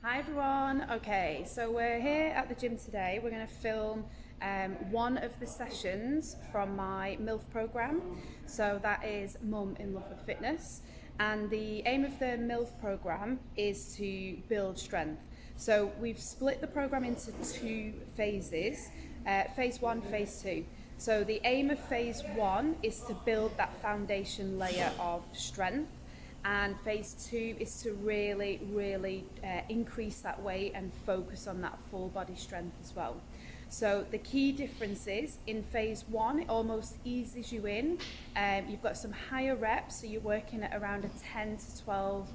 Hi everyone. Okay, so we're here at the gym today. We're going to film one of the sessions from my MILF program. So that is Mum in Love with Fitness. And the aim of the MILF program is to build strength. So we've split the program into two phases, phase one, phase two. So the aim of phase one is to build that foundation layer of strength. And phase two is to really increase that weight and focus on that full body strength as well. So the key difference is in phase one, it almost eases you in. You've got some higher reps, so you're working at around a 10 to 12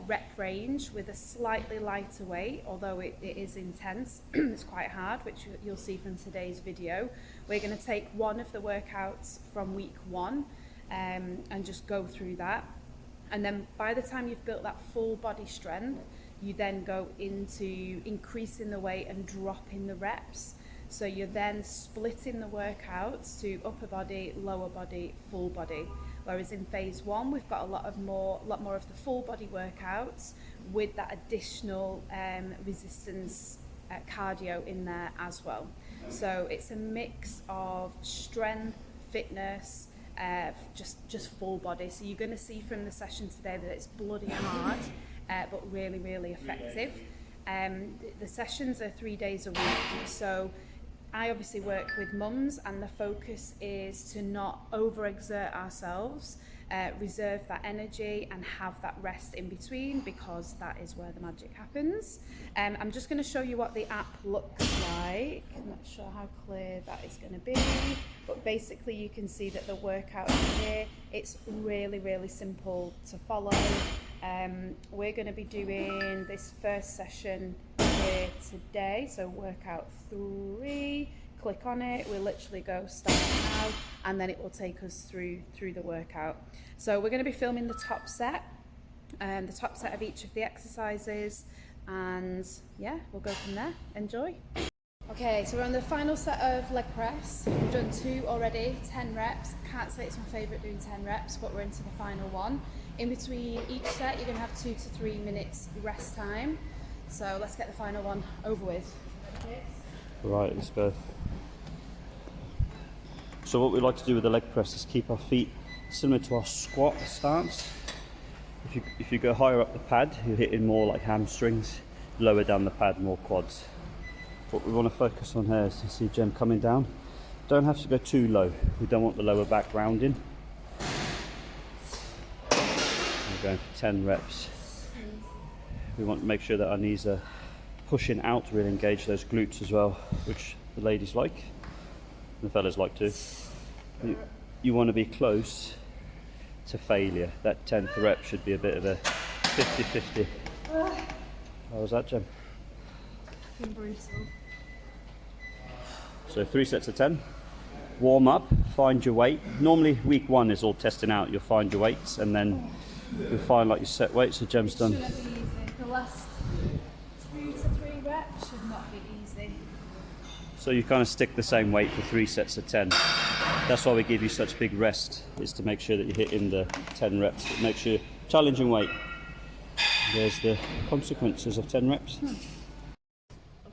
rep range with a slightly lighter weight, although it is intense. It's quite hard, which you'll see from today's video. We're going to take one of the workouts from week one and just go through that. And then by the time you've built that full body strength, you then go into increasing the weight and dropping the reps. So you're then splitting the workouts to upper body, lower body, full body. Whereas in phase one, we've got a lot more of the full body workouts with that additional resistance cardio in there as well. So it's a mix of strength, fitness, just full body. So you're going to see from the session today that it's bloody hard, but really effective. The sessions are 3 days a week. So I obviously work with mums, and the focus is to not overexert ourselves, reserve that energy and have that rest in between, because that is where the magic happens. I'm just going to show you what the app looks like. I'm not sure how clear that is going to be, but basically you can see that the workout here, it's really simple to follow. We're going to be doing this first session here today, so workout 3. Click on it, we'll literally go start now, and then it will take us through the workout. So we're going to be filming the top set of each of the exercises, and yeah, we'll go from there. Enjoy. Okay, so we're on the final set of leg press. We've done 2 already, 10 reps. Can't say it's my favourite doing 10 reps, but we're into the final one. In between each set, you're going to have 2 to 3 minutes rest time. So let's get the final one over with. Right, let's go. So what we like to do with the leg press is keep our feet similar to our squat stance. If you go higher up the pad, you're hitting more like hamstrings. Lower down the pad, more quads. What we want to focus on here is, you see Jem coming down. Don't have to go too low. We don't want the lower back rounding. We're going for 10 reps. We want to make sure that our knees are pushing out to really engage those glutes as well, which the ladies like, and the fellas like too. You want to be close to failure. That 10th rep should be a bit of a 50-50. How was that, Jem? Brutal. So 3 sets of 10. Warm up, find your weight. Normally week 1 is all testing out. You'll find your weights, and then you'll find like your set weight. So Jem's done. Shouldn't be easy. The last 2 to 3 reps should not be easy. So you kind of stick the same weight for 3 sets of 10. That's why we give you such big rest, is to make sure that you're hitting the 10 reps. It makes you challenging weight. There's the consequences of 10 reps.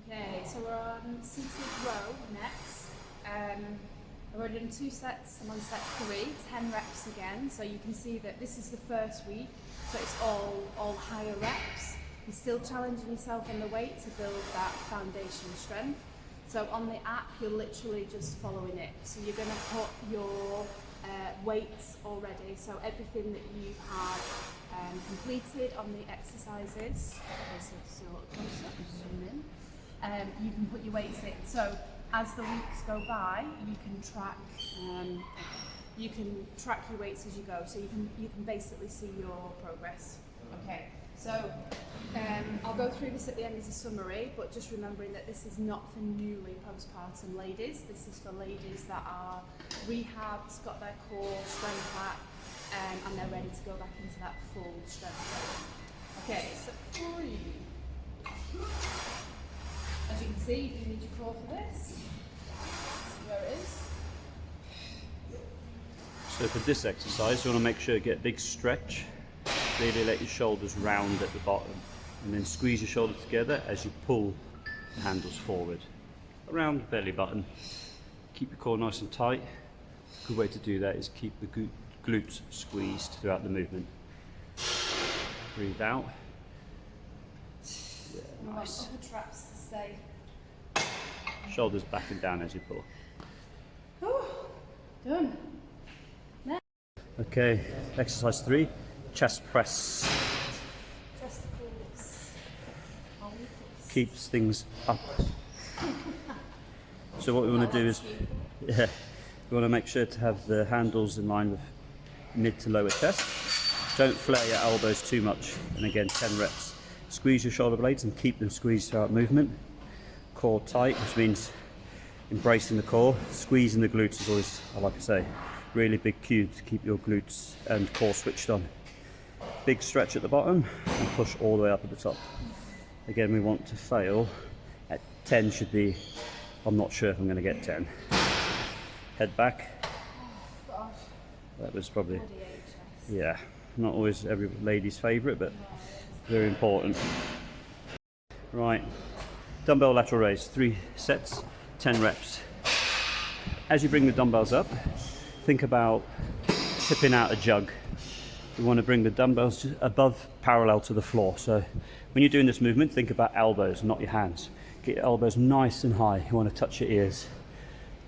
Okay, so we're on seated row next. I've already done 2 sets. I'm on set 3, 10 reps again. So you can see that this is the first week, so it's all higher reps. You're still challenging yourself on the weight to build that foundation strength. So on the app, you're literally just following it. So you're going to put your weights already. So everything that you have completed on the exercises. Okay, so closer, zoom in. You can put your weights in. So as the weeks go by, you can track. You can track your weights as you go. So you can basically see your progress. Okay. So I'll go through this at the end as a summary, but just remembering that this is not for newly postpartum ladies. This is for ladies that are rehabbed, got their core strength back, and they're ready to go back into that full strength. Okay, so 3. As you can see, you do need your core for this. See where it is. So for this exercise, you want to make sure you get a big stretch. Really let your shoulders round at the bottom. And then squeeze your shoulders together as you pull the handles forward around the belly button. Keep your core nice and tight. A good way to do that is keep the glutes squeezed throughout the movement. Breathe out. Yeah, nice. Upper traps to stay. Shoulders back and down as you pull. Done. Okay, exercise 3, chest press. Testicles. Keeps things up. So what we want to do is, we want to make sure to have the handles in line with mid to lower chest. Don't flare your elbows too much. And again, 10 reps. Squeeze your shoulder blades and keep them squeezed throughout movement. Core tight, which means embracing the core. Squeezing the glutes is always, like I say, really big cue to keep your glutes and core switched on. Big stretch at the bottom and push all the way up at the top. Again, we want to fail at 10 should be, I'm not sure if I'm going to get 10. Head back. That was probably, yeah, not always every lady's favourite, but very important. Right, dumbbell lateral raise, 3 sets, 10 reps. As you bring the dumbbells up, think about tipping out a jug. You want to bring the dumbbells just above parallel to the floor. So when you're doing this movement, think about elbows, not your hands. Get your elbows nice and high. You want to touch your ears.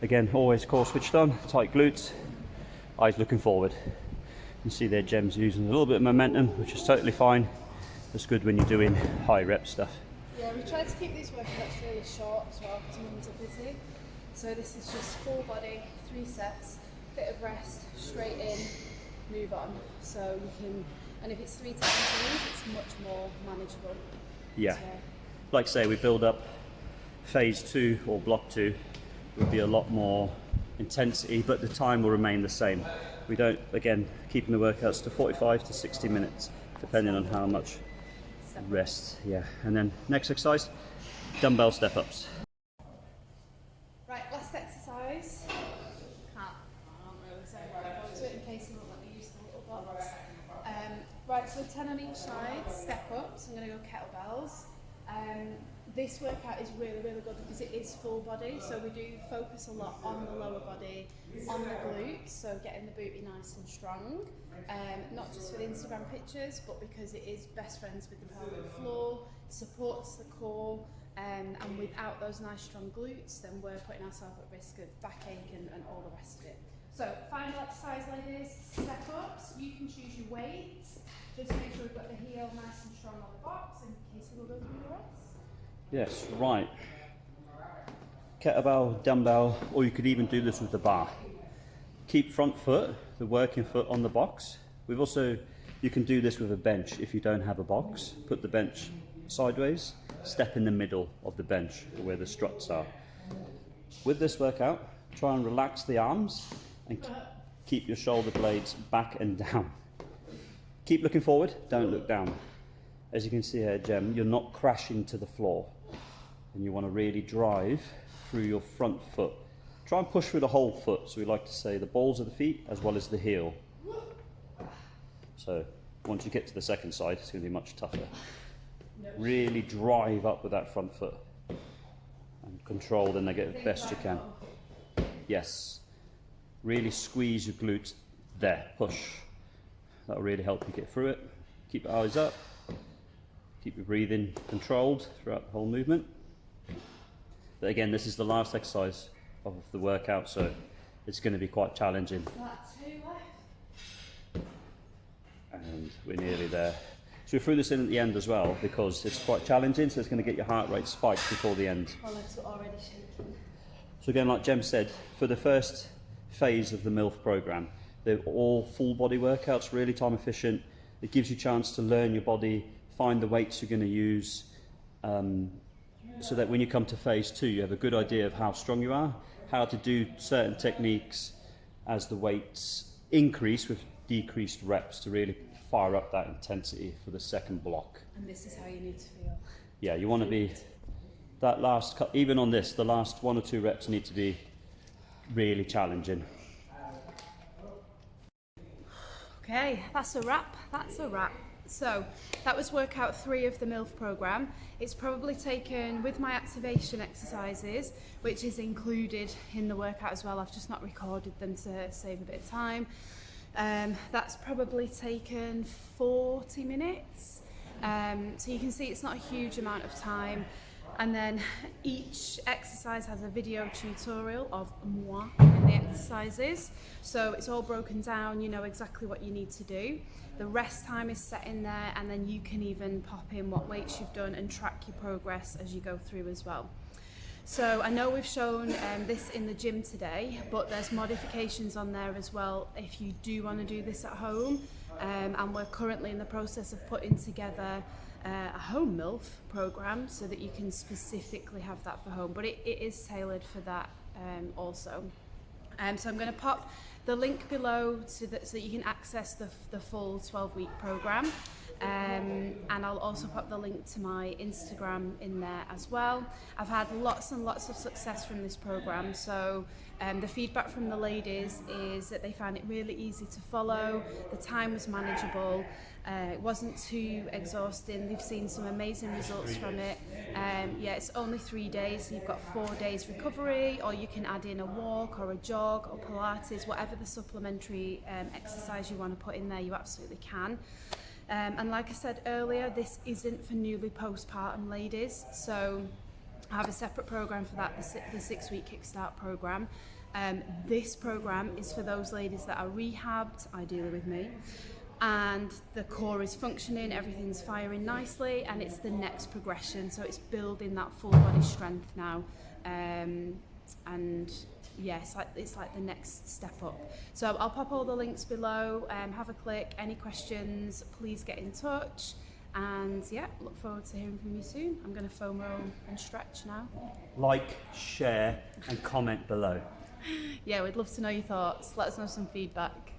Again, always core switched on, tight glutes, eyes looking forward. You see there Gem's using a little bit of momentum, which is totally fine. That's good when you're doing high rep stuff. Yeah, we try to keep these workouts really short as well because mums are busy. So this is just full body, 3 sets, bit of rest, straight in, move on. So you can, and if it's 3 times a week, it's much more manageable. Yeah, so, like I say, we build up phase 2 or block 2. It would be a lot more intensity, but the time will remain the same. We don't, again, keeping the workouts to 45 to 60 minutes, depending on how much rest. Yeah, and then next exercise, dumbbell step-ups. Right, last exercise. I don't really say what I want to it in case you won't let me use the little box. Right, so 10 on each side, step ups. I'm going to go kettlebells. This workout is really, really good because it is full body, so we do focus a lot on the lower body, on the glutes, so getting the booty nice and strong. Not just for the Instagram pictures, but because it is best friends with the pelvic floor, supports the core, and without those nice strong glutes, then we're putting ourselves at risk of backache and all the rest of it. So final exercise, ladies, step ups. You can choose your weights. Just make sure we've got the heel nice and strong on the box in case we'll go through the rest. Yes, right. Kettlebell, dumbbell, or you could even do this with the bar. Keep front foot, the working foot on the box. We've also, you can do this with a bench if you don't have a box. Put the bench sideways, step in the middle of the bench where the struts are. With this workout, try and relax the arms and keep your shoulder blades back and down. Keep looking forward, don't look down. As you can see here, Gem, you're not crashing to the floor. And you want to really drive through your front foot. Try and push through the whole foot. So we like to say the balls of the feet as well as the heel. So once you get to the second side, it's going to be much tougher. Really drive up with that front foot. And control, then they get the best you can. Yes. Really squeeze your glutes. There, push. That'll really help you get through it. Keep your eyes up. Keep your breathing controlled throughout the whole movement. But again, this is the last exercise of the workout, so it's going to be quite challenging. That's 2 left. And we're nearly there. So we threw this in at the end as well because it's quite challenging, so it's going to get your heart rate spiked before the end. My legs are already shaking. So again, like Jem said, for the first phase of the MILF program, they're all full body workouts, really time efficient. It gives you a chance to learn your body, find the weights you're going to use, so that when you come to phase 2, you have a good idea of how strong you are, how to do certain techniques as the weights increase with decreased reps to really fire up that intensity for the second block. And this is how you need to feel. Yeah, you want to be, that last, even on this, the last 1 or 2 reps need to be really challenging. Okay, that's a wrap. That's a wrap. So that was workout 3 of the MILF programme. It's probably taken, with my activation exercises, which is included in the workout as well, I've just not recorded them to save a bit of time. That's probably taken 40 minutes. So you can see it's not a huge amount of time. And then each exercise has a video tutorial of moi in the exercises. So it's all broken down, you know exactly what you need to do. The rest time is set in there, and then you can even pop in what weights you've done and track your progress as you go through as well. So I know we've shown this in the gym today, but there's modifications on there as well if you do want to do this at home. And we're currently in the process of putting together a home MILF program so that you can specifically have that for home, but it is tailored for that also. So I'm going to pop the link below so that you can access the full 12-week program, and I'll also pop the link to my Instagram in there as well. I've had lots and lots of success from this program, so the feedback from the ladies is that they found it really easy to follow, the time was manageable, it wasn't too exhausting. They've seen some amazing results from it. Yeah, it's only 3 days, so you've got 4 days recovery, or you can add in a walk or a jog or Pilates, whatever the supplementary exercise you want to put in there, you absolutely can. And like I said earlier, this isn't for newly postpartum ladies, so I have a separate program for that, the 6-week kickstart program. This program is for those ladies that are rehabbed, ideally with me, and the core is functioning, everything's firing nicely, and it's the next progression, so it's building that full body strength now. And yeah, it's like the next step up. So I'll pop all the links below, have a click. Any questions, please get in touch. And yeah, look forward to hearing from you soon. I'm going to foam roll and stretch now. Like, share and comment below. Yeah, we'd love to know your thoughts. Let us know some feedback.